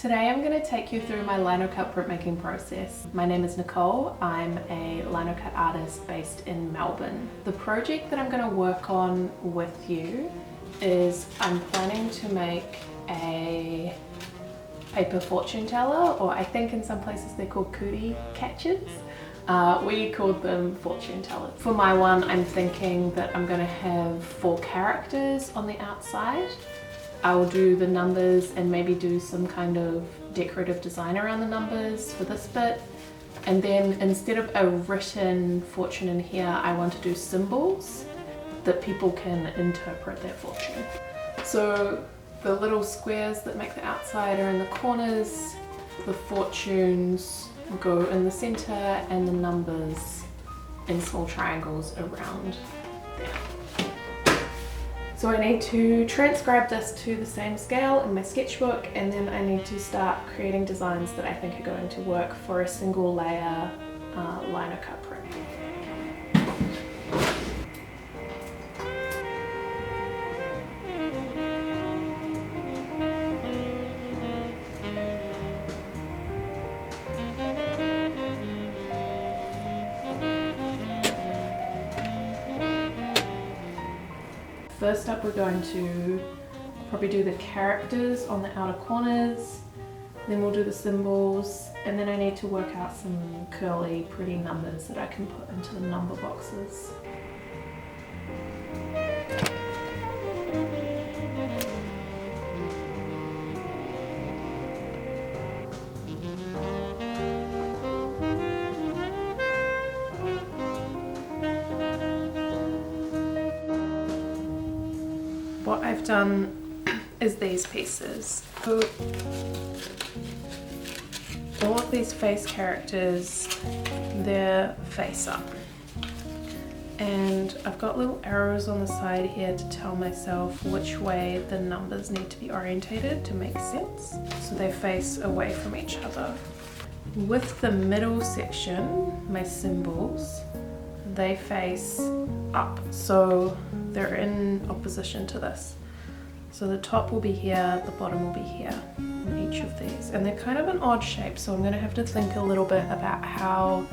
Today I'm going to take you through my Linocut printmaking process. My name is Nicole. I'm a Linocut artist based in Melbourne. The project that I'm going to work on with you is I'm planning to make a paper fortune teller, or I think in some places they're called cootie catchers. We called them fortune tellers. For my one, I'm thinking that I'm going to have 4 characters on the outside. I will do the numbers and maybe do some kind of decorative design around the numbers for this bit. And then instead of a written fortune in here, I want to do symbols that people can interpret their fortune. So the little squares that make the outside are in the corners, the fortunes go in the center, and the numbers in small triangles around there. So I need to transcribe this to the same scale in my sketchbook, and then I need to start creating designs that I think are going to work for a single layer Linocut print. First up, we're going to probably do the characters on the outer corners, then we'll do the symbols, and then I need to work out some curly, pretty numbers that I can put into the number boxes. What I've done is these pieces. So all of these face characters, they're face up. And I've got little arrows on the side here to tell myself which way the numbers need to be orientated to make sense. So they face away from each other. With the middle section, my symbols, they face up, so they're in opposition to this. So the top will be here, the bottom will be here in each of these, and they're kind of an odd shape, so I'm going to have to think a little bit about how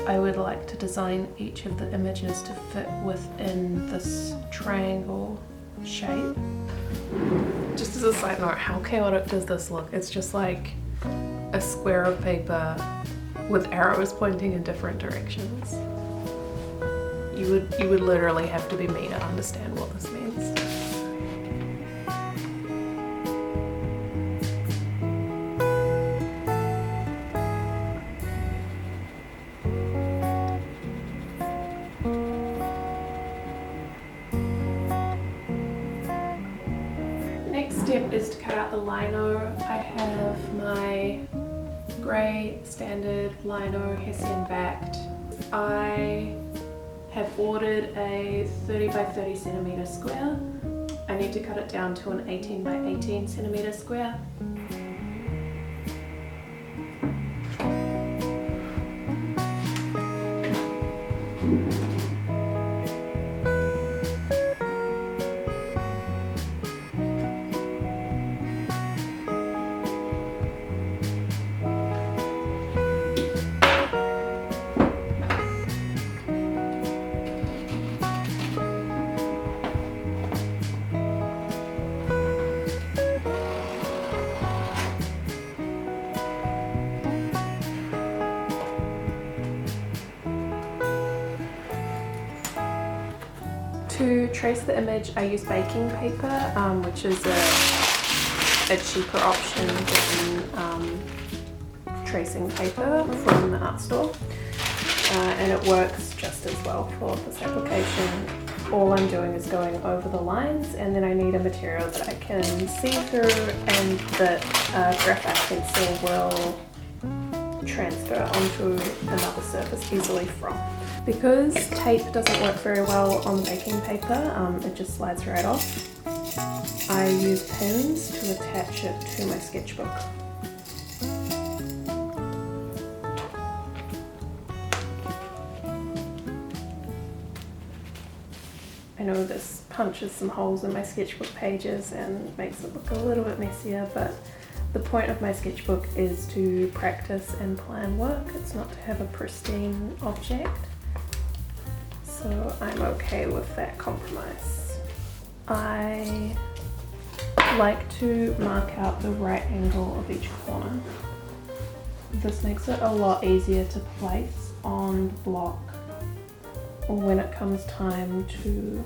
I would like to design each of the images to fit within this triangle shape. Just as a side note, how chaotic does this look? It's just like a square of paper with arrows pointing in different directions. You would literally have to be me to understand what this means. Next step is to cut out the lino. I have my grey standard lino Hessian backed. I have ordered a 30 by 30 centimeter square. I need to cut it down to an 18 by 18 centimeter square. To trace the image, I use baking paper, which is a cheaper option than tracing paper from the art store, and it works just as well for this application. All I'm doing is going over the lines, and then I need a material that I can see through and that graphite pencil will transfer onto another surface easily from. Because tape doesn't work very well on baking paper, it just slides right off, I use pins to attach it to my sketchbook. I know this punches some holes in my sketchbook pages and makes it look a little bit messier, but the The point of my sketchbook is to practice and plan work. It's not to have a pristine object. So I'm okay with that compromise. I like to mark out the right angle of each corner. This makes it a lot easier to place on the block when it comes time to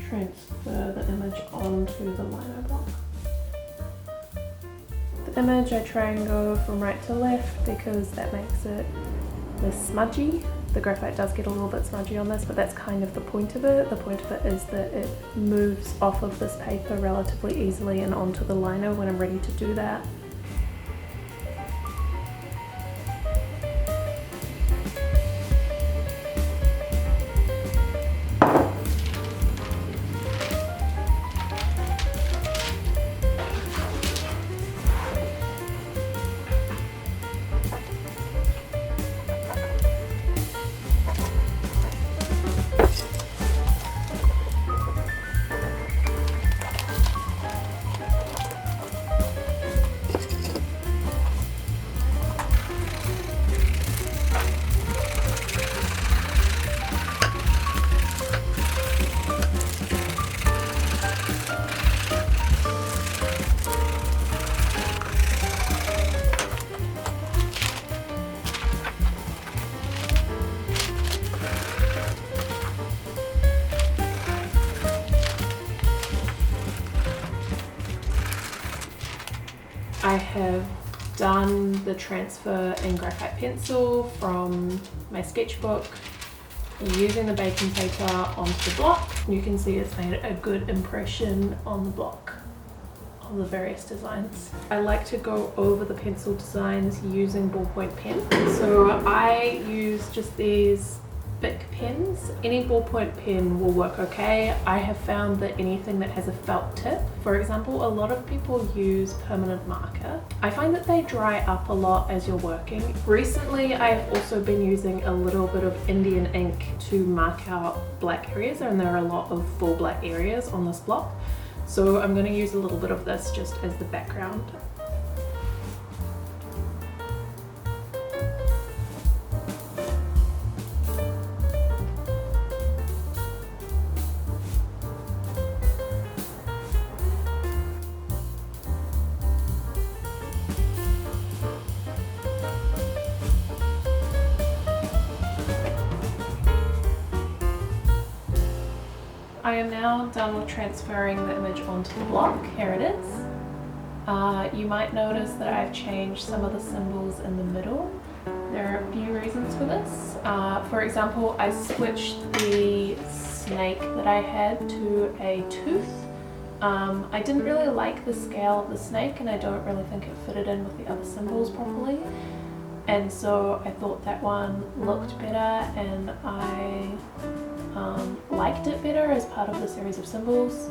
transfer the image onto the lino block. The image I try and go from right to left because that makes it less smudgy. The graphite does get a little bit smudgy on this, but that's kind of the point of it. The point of it is that it moves off of this paper relatively easily and onto the lino when I'm ready to do that. I have done the transfer in graphite pencil from my sketchbook using the baking paper onto the block. You can see it's made a good impression on the block of the various designs. I like to go over the pencil designs using ballpoint pen. So I use just these Bic pens. Any ballpoint pen will work okay. I have found that anything that has a felt tip, for example, a lot of people use permanent marker. I find that they dry up a lot as you're working. Recently, I've also been using a little bit of Indian ink to mark out black areas, and there are a lot of full black areas on this block. So I'm going to use a little bit of this just as the background. I am now done with transferring the image onto the block. Here it is. You might notice that I've changed some of the symbols in the middle. There are a few reasons for this. For example, I switched the snake that I had to a tooth. I didn't really like the scale of the snake, and I don't really think it fitted in with the other symbols properly. And so I thought that one looked better, and I liked it better as part of the series of symbols.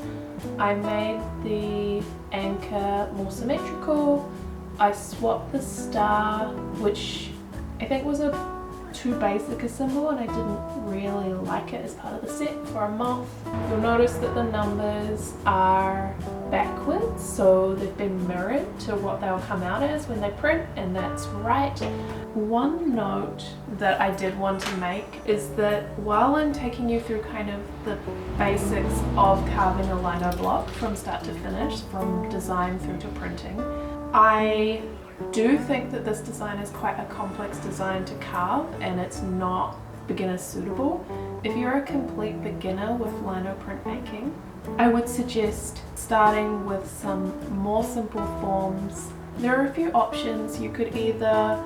I made the anchor more symmetrical. I swapped the star, which I think was too basic a symbol, and I didn't really like it as part of the set, for a moth. You'll notice that the numbers are backwards, so they've been mirrored to what they'll come out as when they print, and that's right. One note that I did want to make is that while I'm taking you through kind of the basics of carving a lino block from start to finish, from design through to printing, I do think that this design is quite a complex design to carve, and it's not beginner suitable. If you're a complete beginner with lino printmaking, I would suggest starting with some more simple forms. There are a few options. You could either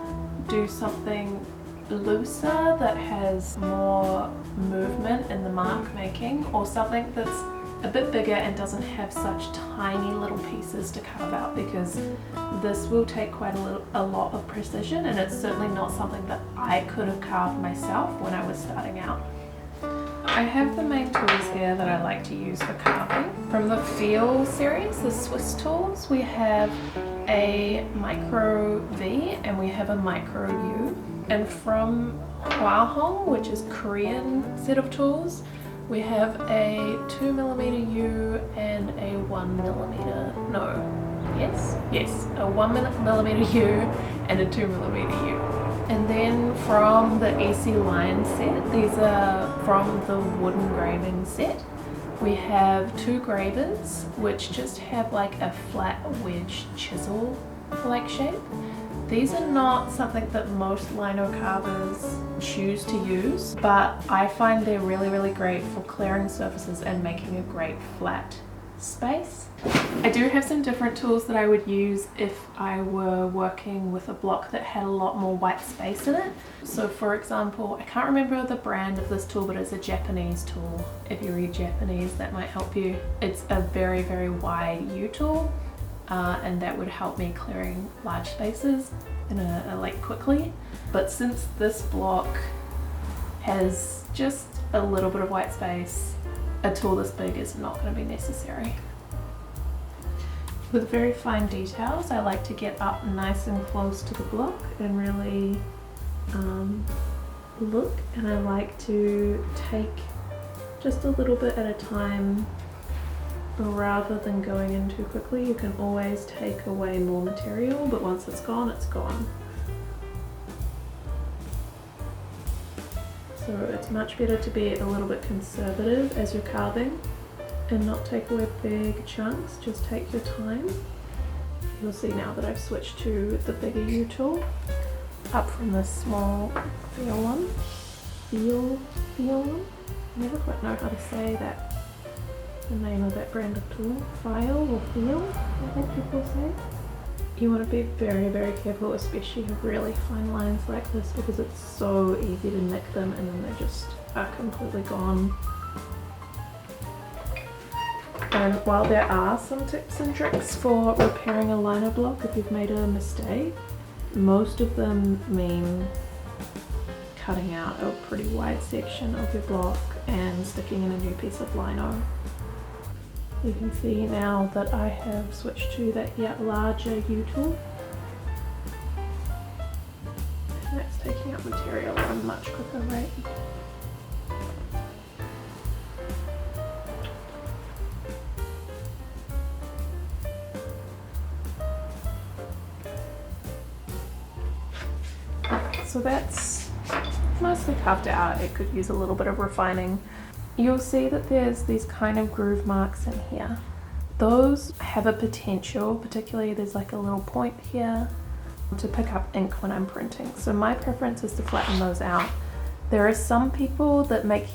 do something looser that has more movement in the mark making, or something that's a bit bigger and doesn't have such tiny little pieces to carve out, because this will take quite a lot of precision, and it's certainly not something that I could have carved myself when I was starting out. I have the main tools here that I like to use for carving. From the Feel series, the Swiss tools, we have a micro V and we have a micro U. And from Hwahong, which is Korean set of tools, we have a 2mm U and a 1mm, no, Yes, yes, a 1mm U and a 2mm U. And then from the EC line set, these are from the wood engraving set. We have 2 gravers which just have like a flat wedge chisel like shape. These are not something that most lino carvers choose to use, but I find they're really great for clearing surfaces and making a great flat space. I do have some different tools that I would use if I were working with a block that had a lot more white space in it. So for example, I can't remember the brand of this tool, but it's a Japanese tool. If you read Japanese, that might help you. It's a very wide U tool, and that would help me clearing large spaces in a like quickly. But since this block has just a little bit of white space, a tool this big is not going to be necessary. With very fine details, I like to get up nice and close to the block and really look, and I like to take just a little bit at a time rather than going in too quickly. You can always take away more material, but once it's gone, it's gone. So it's much better to be a little bit conservative as you're carving and not take away big chunks, just take your time. You'll see now that I've switched to the bigger U tool, up from the small feel one. I never quite know how to say that, the name of that brand of tool. File or feel, I think people say. You want to be very careful, especially with really fine lines like this, because it's so easy to nick them and then they just are completely gone. And while there are some tips and tricks for repairing a lino block if you've made a mistake, most of them mean cutting out a pretty wide section of your block and sticking in a new piece of lino. You can see now that I have switched to that yet larger U tool. And that's taking up material at a much quicker rate. So that's mostly carved out. It could use a little bit of refining. You'll see that there's these kind of groove marks in here. Those have a potential, particularly there's like a little point here, to pick up ink when I'm printing. So my preference is to flatten those out. There are some people that make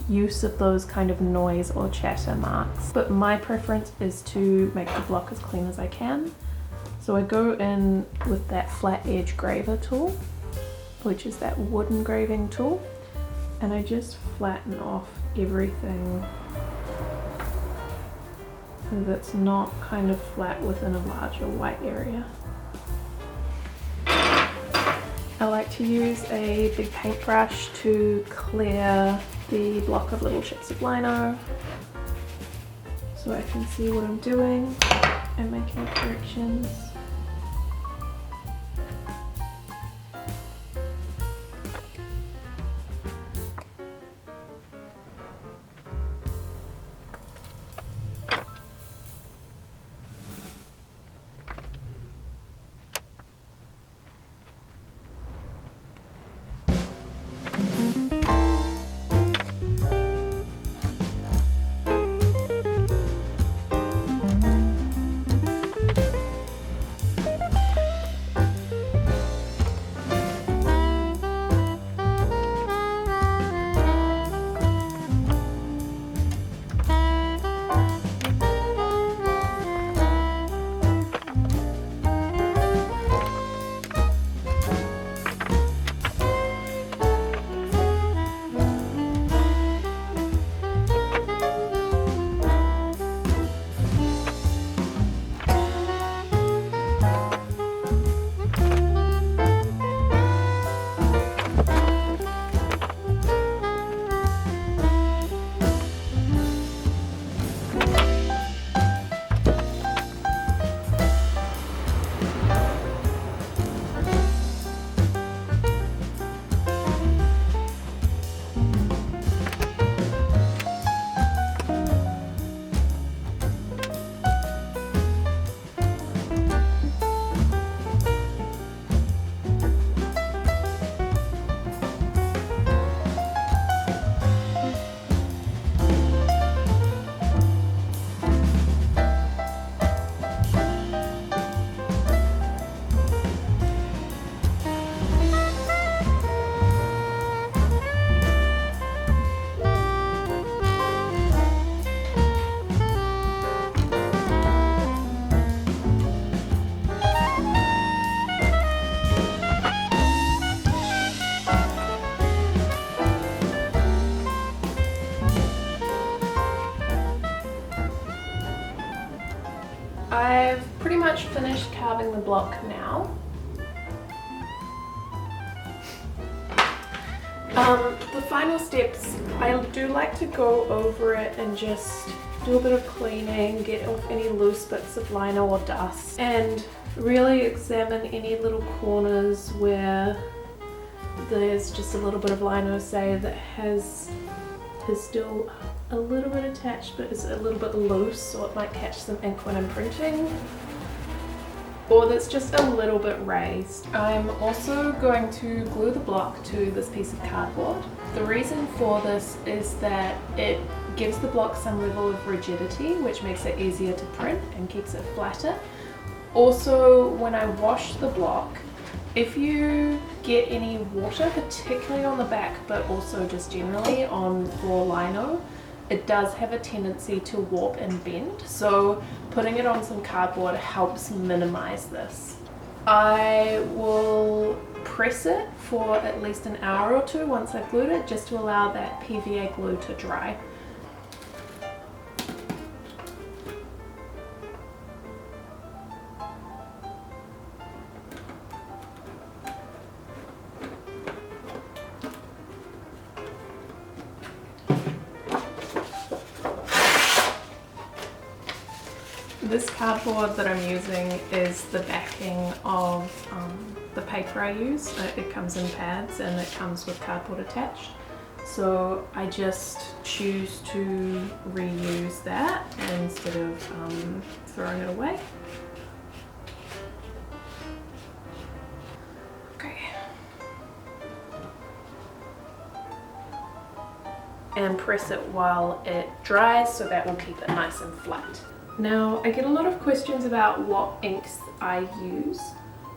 use of those kind of noise or chatter marks, but my preference is to make the block as clean as I can. So I go in with that flat edge graver tool, which is that wood engraving tool, and I just flatten off everything that's not kind of flat within a larger white area. I like to use a big paintbrush to clear the block of little chips of lino so I can see what I'm doing and making corrections. the block now. The final steps, I do like to go over it and just do a bit of cleaning, get off any loose bits of lino or dust, and really examine any little corners where there's just a little bit of lino, say, that is still a little bit attached but is a little bit loose, so it might catch some ink when I'm printing, or that's just a little bit raised. I'm also going to glue the block to this piece of cardboard. The reason for this is that it gives the block some level of rigidity, which makes it easier to print and keeps it flatter. Also, when I wash the block, if you get any water, particularly on the back, but also just generally on raw lino, it does have a tendency to warp and bend, so putting it on some cardboard helps minimize this. I will press it for at least an hour or two once I've glued it, just to allow that PVA glue to dry. This cardboard that I'm using is the backing of the paper I use. It comes in pads and it comes with cardboard attached. So I just choose to reuse that instead of throwing it away. Okay. And press it while it dries, so that will keep it nice and flat. Now, I get a lot of questions about what inks I use.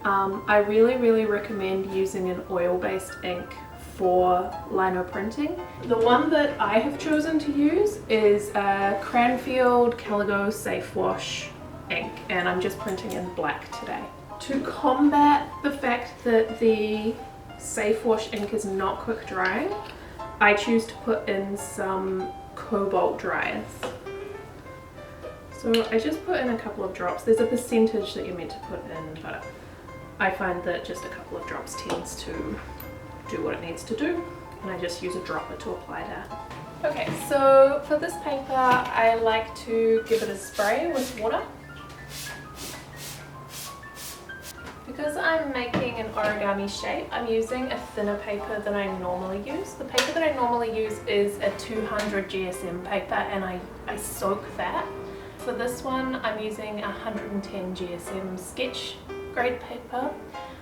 I really recommend using an oil-based ink for lino printing. The one that I have chosen to use is a Cranfield Calico Safe Wash ink, and I'm just printing in black today. To combat the fact that the Safe Wash ink is not quick drying, I choose to put in some cobalt dryers. So I just put in a couple of drops. There's a percentage that you're meant to put in, but I find that just a couple of drops tends to do what it needs to do, and I just use a dropper to apply that. Okay, so for this paper I like to give it a spray with water. Because I'm making an origami shape, I'm using a thinner paper than I normally use. The paper that I normally use is a 200 GSM paper, and I soak that. For this one, I'm using 110 GSM sketch grade paper,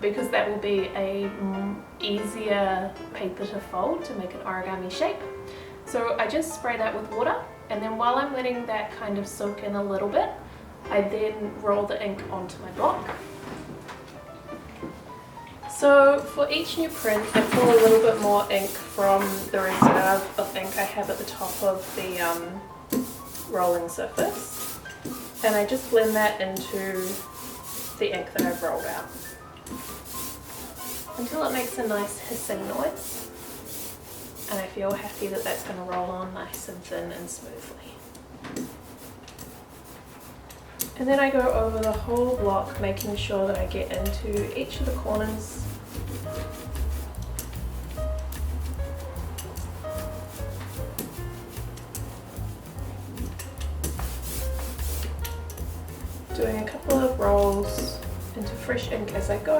because that will be a easier paper to fold to make an origami shape. So I just spray that with water, and then while I'm letting that kind of soak in a little bit, I then roll the ink onto my block. So for each new print, I pull a little bit more ink from the reserve of ink I have at the top of the rolling surface. And I just blend that into the ink that I've rolled out until it makes a nice hissing noise, and I feel happy that that's going to roll on nice and thin and smoothly. And then I go over the whole block, making sure that I get into each of the corners. Doing a couple of rolls into fresh ink as I go.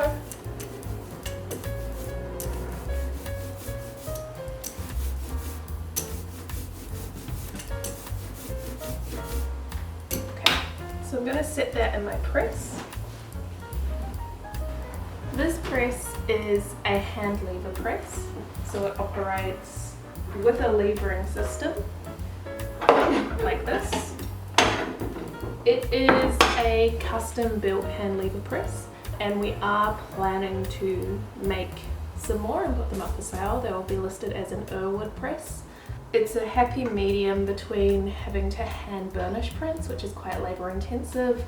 Okay, so I'm going to set that in my press. This press is a hand lever press, so it operates with a levering system like this. It is a custom built hand lever press, and we are planning to make some more and put them up for sale. They will be listed as an Irwood press. It's a happy medium between having to hand burnish prints, which is quite labor intensive,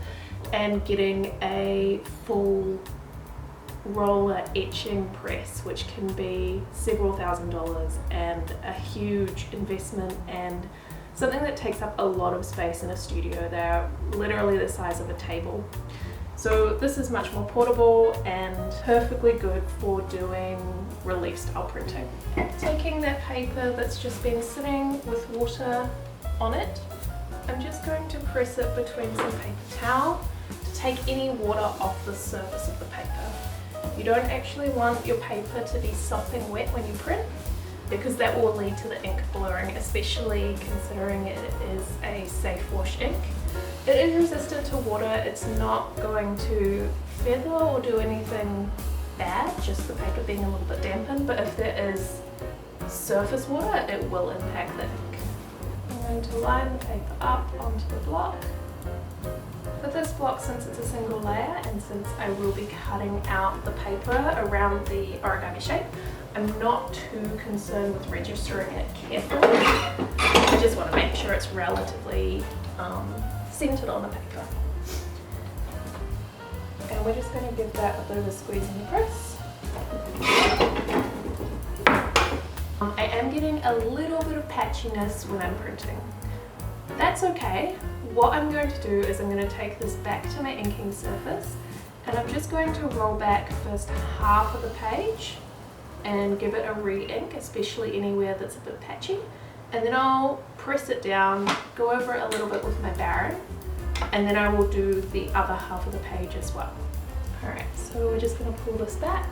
and getting a full roller etching press, which can be several $1,000s and a huge investment, and something that takes up a lot of space in a studio. They're literally the size of a table. So this is much more portable and perfectly good for doing relief style printing. Taking that paper that's just been sitting with water on it, I'm just going to press it between some paper towel to take any water off the surface of the paper. You don't actually want your paper to be sopping wet when you print, because that will lead to the ink blurring, especially considering it is a safe wash ink. It is resistant to water, it's not going to feather or do anything bad, just the paper being a little bit dampened, but if there is surface water, it will impact the ink. I'm going to line the paper up onto the block. For this block, since it's a single layer and since I will be cutting out the paper around the origami shape, I'm not too concerned with registering it carefully. I just want to make sure it's relatively centered on the paper. And we're just going to give that a bit of a squeeze and press. I am getting a little bit of patchiness when I'm printing. That's okay. What I'm going to do is I'm going to take this back to my inking surface and I'm just going to roll back first half of the page and give it a re-ink, especially anywhere that's a bit patchy. And then I'll press it down, go over it a little bit with my Baron, and then I will do the other half of the page as well. Alright, so we're just going to pull this back.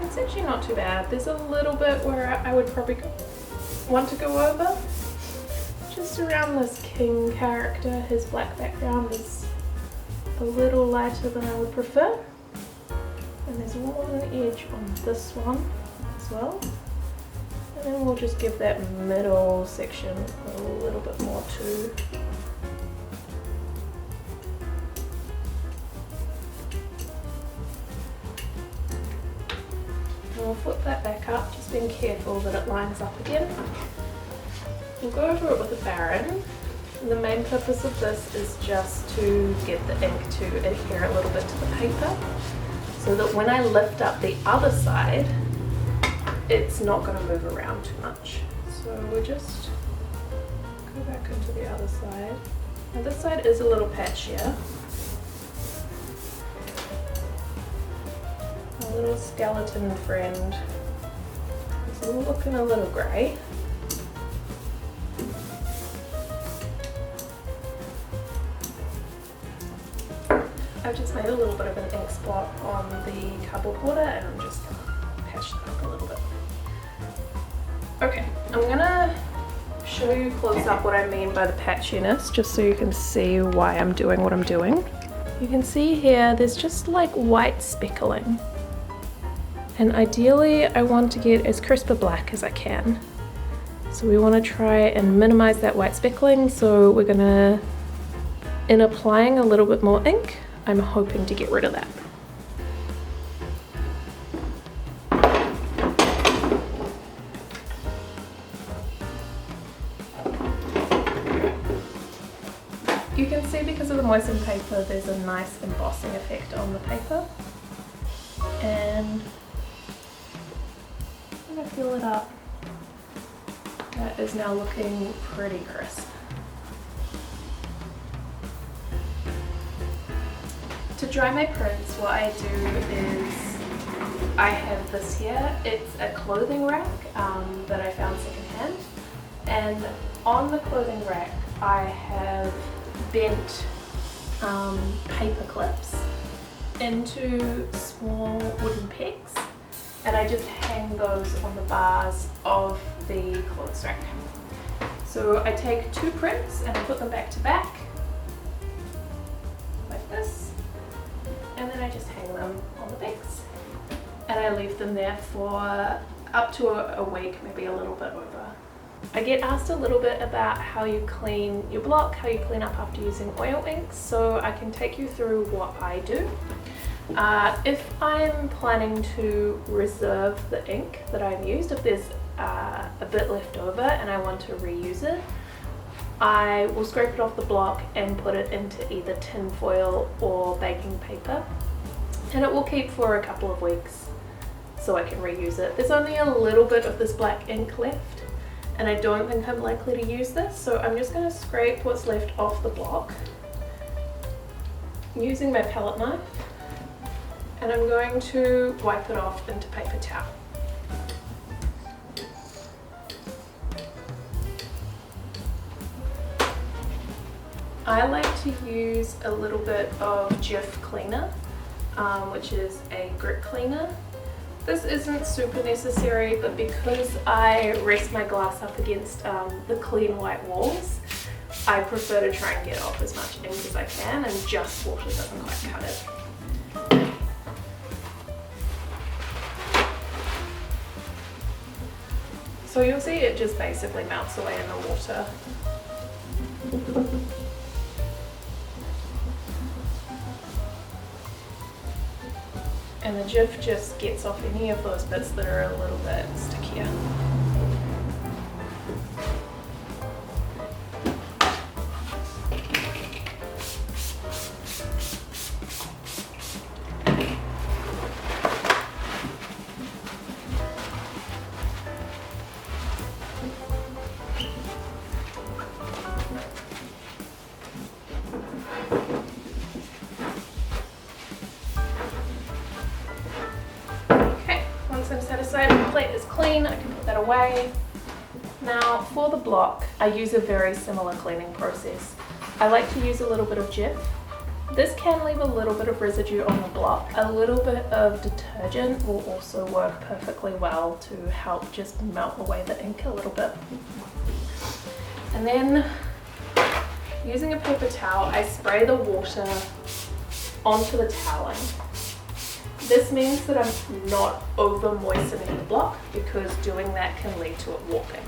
It's actually not too bad. There's a little bit where I would probably want to go over. Just around this king character, his black background is a little lighter than I would prefer. And there's one edge on this one as well. And then we'll just give that middle section a little bit more too. And we'll flip that back up, just being careful that it lines up again. We'll go over it with a Baron. And the main purpose of this is just to get the ink to adhere a little bit to the paper, so that when I lift up the other side, it's not going to move around too much. So we'll just go back into the other side. Now this side is a little patchier. My little skeleton friend is looking a little grey. I've just made a little bit of an ink spot on the cardboard border and I'm just going to patch that up a little bit. Okay, I'm going to show you close up what I mean by the patchiness, just so you can see why I'm doing what I'm doing. You can see here there's just like white speckling, and ideally I want to get as crisp a black as I can. So we want to try and minimize that white speckling, so we're going to, in applying a little bit more ink, I'm hoping to get rid of that. You can see because of the moistened paper there's a nice embossing effect on the paper, and I'm going to fill it up. That is now looking pretty crisp. To dry my prints, what I do is I have this here. It's a clothing rack that I found secondhand, and on the clothing rack I have bent paper clips into small wooden pegs, and I just hang those on the bars of the clothes rack. So I take two prints and I put them back to back like this. And then I just hang them on the pegs. And I leave them there for up to a week, maybe a little bit over. I get asked a little bit about how you clean your block, how you clean up after using oil inks, so I can take you through what I do. If I'm planning to reserve the ink that I've used, if there's a bit left over and I want to reuse it, I will scrape it off the block and put it into either tin foil or baking paper, and it will keep for a couple of weeks so I can reuse it. There's only a little bit of this black ink left and I don't think I'm likely to use this, so I'm just going to scrape what's left off the block. using my palette knife, and I'm going to wipe it off into paper towel. I like to use a little bit of Jif cleaner, which is a grit cleaner. This isn't super necessary, but because I rest my glass up against the clean white walls, I prefer to try and get off as much ink as I can, and just water doesn't quite cut it. So you'll see it just basically melts away in the water. And the Jif just gets off any of those bits that are a little bit stickier. Once I'm satisfied my plate is clean, I can put that away. Now for the block, I use a very similar cleaning process. I like to use a little bit of Jif. This can leave a little bit of residue on the block. A little bit of detergent will also work perfectly well to help just melt away the ink a little bit. And then using a paper towel, I spray the water onto the toweling. This means that I'm not over moistening the block, because doing that can lead to it warping.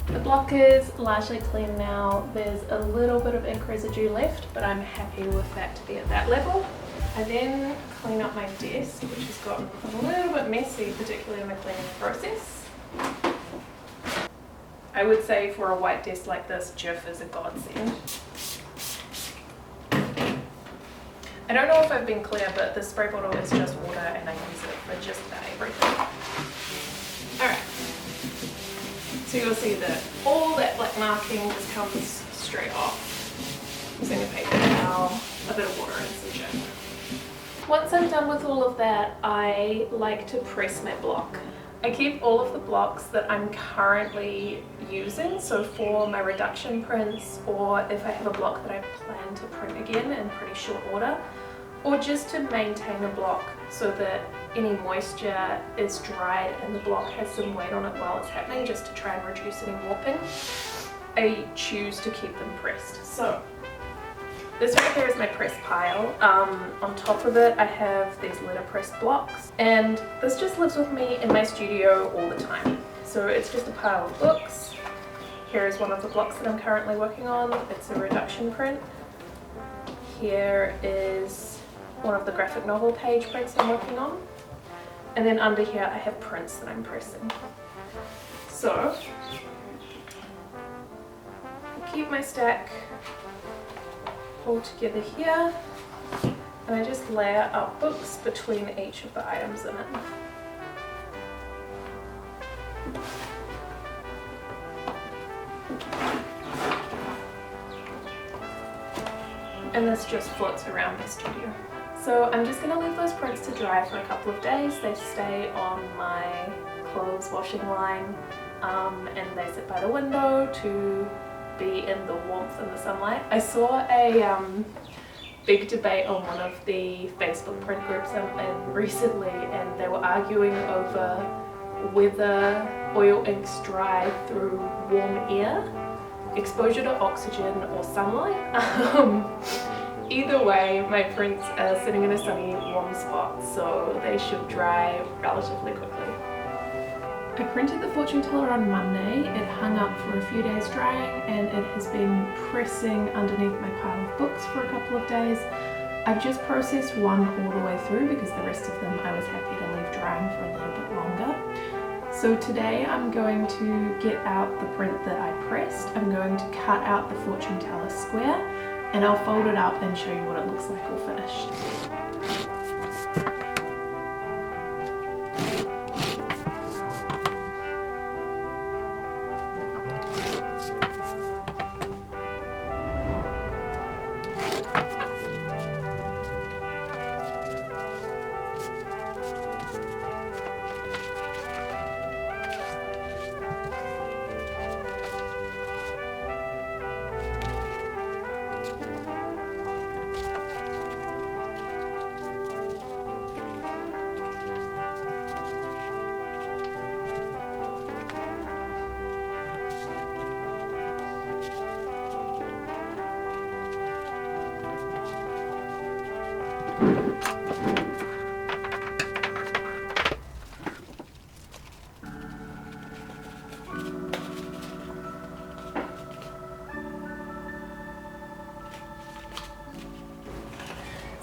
The block is largely clean now. There's a little bit of ink residue left, but I'm happy with that to be at that level. I then clean up my desk, which has gotten a little bit messy, particularly in the cleaning process. I would say for a white desk like this, Jif is a godsend. I don't know if I've been clear, but the spray bottle is just water and I use it for just about everything. Alright. So you'll see that all that black marking just comes straight off using a paper towel, a bit of water and some Jif. Once I'm done with all of that, I like to press my block. I keep all of the blocks that I'm currently using, so for my reduction prints, or if I have a block that I plan to print again in pretty short order, or just to maintain a block so that any moisture is dried and the block has some weight on it while it's happening, just to try and reduce any warping. I choose to keep them pressed. So this right here is my press pile. On top of it I have these letterpress blocks, and this just lives with me in my studio all the time. So it's just a pile of books. Here is one of the blocks that I'm currently working on. It's a reduction print. Here is one of the graphic novel page prints I'm working on. And then under here I have prints that I'm pressing. So I keep my stack all together here, and I just layer up books between each of the items in it. And this just floats around my studio. So I'm just going to leave those prints to dry for a couple of days. They stay on my clothes washing line, and they sit by the window to be in the warmth and the sunlight. I saw a big debate on one of the Facebook print groups I'm in recently, and they were arguing over whether oil inks dry through warm air, exposure to oxygen, or sunlight. Either way, my prints are sitting in a sunny, warm spot, so they should dry relatively quickly. I printed the fortune teller on Monday. It hung up for a few days drying, and it has been pressing underneath my pile of books for a couple of days. I've just processed one all the way through because the rest of them I was happy to leave drying for a little bit longer. So today I'm going to get out the print that I pressed. I'm going to cut out the fortune teller square and I'll fold it up and show you what it looks like all finished.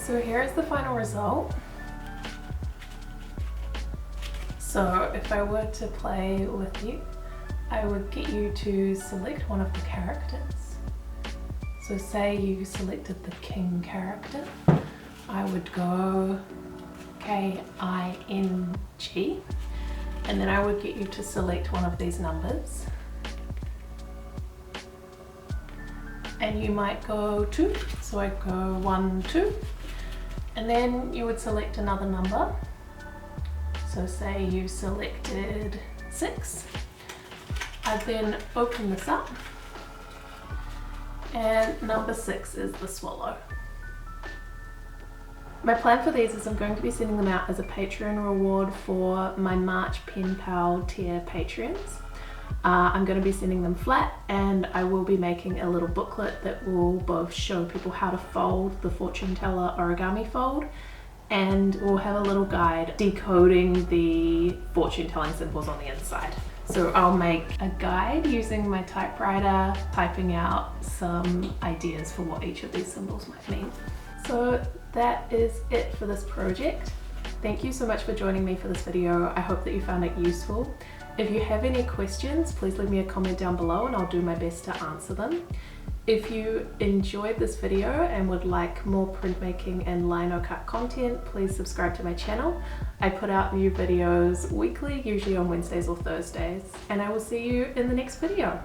So here is the final result. So if I were to play with you, I would get you to select one of the characters. So say you selected the king character, I would go K-I-N-G, and then I would get you to select one of these numbers. And you might go 2, so I'd go 1, 2. And then you would select another number. So say you selected 6. I'd then open this up, and number 6 is the swallow. My plan for these is I'm going to be sending them out as a Patreon reward for my March Pen Pal tier Patreons. I'm going to be sending them flat, and I will be making a little booklet that will both show people how to fold the fortune teller origami fold, and we'll have a little guide decoding the fortune telling symbols on the inside. So I'll make a guide using my typewriter, typing out some ideas for what each of these symbols might mean. So that is it for this project. Thank you so much for joining me for this video. I hope that you found it useful. If you have any questions, please leave me a comment down below and I'll do my best to answer them. If you enjoyed this video and would like more printmaking and Linocut content, please subscribe to my channel. I put out new videos weekly, usually on Wednesdays or Thursdays, and I will see you in the next video.